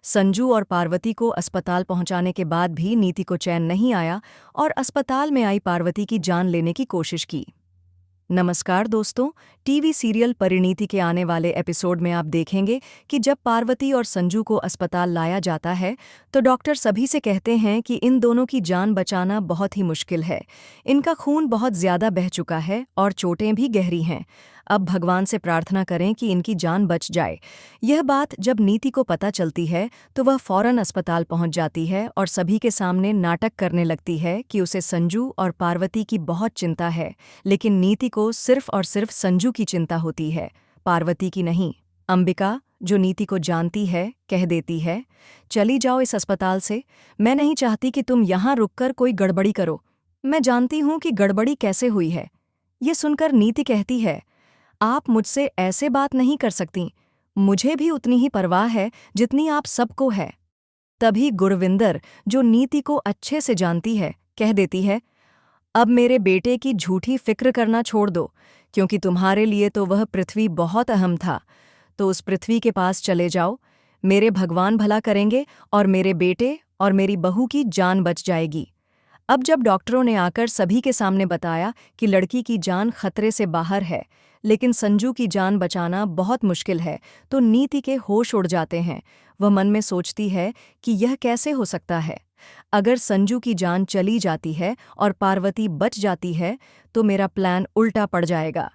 संजू और पार्वती को अस्पताल पहुंचाने के बाद भी नीति को चैन नहीं आया और अस्पताल में आई पार्वती की जान लेने की कोशिश की। नमस्कार दोस्तों, टीवी सीरियल परिणीति के आने वाले एपिसोड में आप देखेंगे कि जब पार्वती और संजू को अस्पताल लाया जाता है तो डॉक्टर सभी से कहते हैं कि इन दोनों की जान बचाना बहुत ही मुश्किल है। इनका खून बहुत ज्यादा बह चुका है और चोटें भी गहरी हैं। अब भगवान से प्रार्थना करें कि इनकी जान बच जाए। यह बात जब नीति को पता चलती है तो वह फौरन अस्पताल पहुंच जाती है और सभी के सामने नाटक करने लगती है कि उसे संजू और पार्वती की बहुत चिंता है, लेकिन नीति को सिर्फ और सिर्फ संजू की चिंता होती है, पार्वती की नहीं। अंबिका, जो नीति को जानती है, कह देती है, चली जाओ इस अस्पताल से। मैं नहीं चाहती कि तुम यहाँ रुककर कोई गड़बड़ी करो। मैं जानती हूँ कि गड़बड़ी कैसे हुई है। ये सुनकर नीति कहती है, आप मुझसे ऐसे बात नहीं कर सकती। मुझे भी उतनी ही परवाह है जितनी आप सबको है। तभी गुरविंदर, जो नीति को अच्छे से जानती है, कह देती है, अब मेरे बेटे की झूठी फिक्र करना छोड़ दो, क्योंकि तुम्हारे लिए तो वह पृथ्वी बहुत अहम था। तो उस पृथ्वी के पास चले जाओ। मेरे भगवान भला करेंगे और मेरे बेटे और मेरी बहू की जान बच जाएगी। अब जब डॉक्टरों ने आकर सभी के सामने बताया कि लड़की की जान खतरे से बाहर है, लेकिन संजू की जान बचाना बहुत मुश्किल है, तो नीति के होश उड़ जाते हैं। वह मन में सोचती है कि यह कैसे हो सकता है। अगर संजू की जान चली जाती है और पार्वती बच जाती है तो मेरा प्लान उल्टा पड़ जाएगा।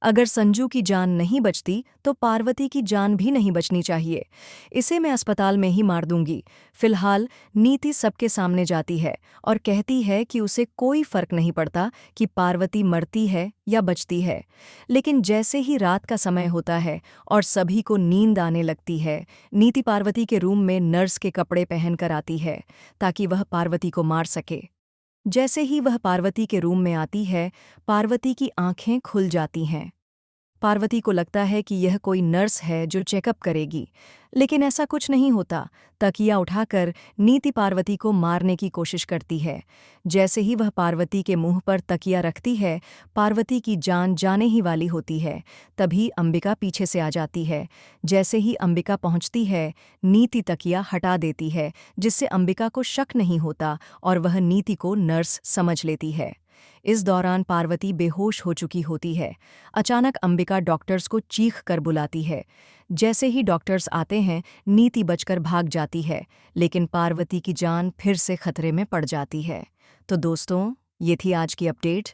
अगर संजू की जान नहीं बचती तो पार्वती की जान भी नहीं बचनी चाहिए। इसे मैं अस्पताल में ही मार दूंगी। फिलहाल नीति सबके सामने जाती है और कहती है कि उसे कोई फर्क नहीं पड़ता कि पार्वती मरती है या बचती है। लेकिन जैसे ही रात का समय होता है और सभी को नींद आने लगती है, नीति पार्वती के रूम में नर्स के कपड़े पहनकर आती है ताकि वह पार्वती को मार सके। जैसे ही वह पार्वती के रूम में आती है, पार्वती की आंखें खुल जाती हैं। पार्वती को लगता है कि यह कोई नर्स है जो चेकअप करेगी, लेकिन ऐसा कुछ नहीं होता। तकिया उठाकर नीति पार्वती को मारने की कोशिश करती है। जैसे ही वह पार्वती के मुंह पर तकिया रखती है, पार्वती की जान जाने ही वाली होती है। तभी अंबिका पीछे से आ जाती है। जैसे ही अंबिका पहुंचती है, नीति तकिया हटा देती है, जिससे अंबिका को शक नहीं होता और वह नीति को नर्स समझ लेती है। इस दौरान पार्वती बेहोश हो चुकी होती है। अचानक अंबिका डॉक्टर्स को चीख कर बुलाती है। जैसे ही डॉक्टर्स आते हैं, नीति बचकर भाग जाती है, लेकिन पार्वती की जान फिर से खतरे में पड़ जाती है। तो दोस्तों, ये थी आज की अपडेट।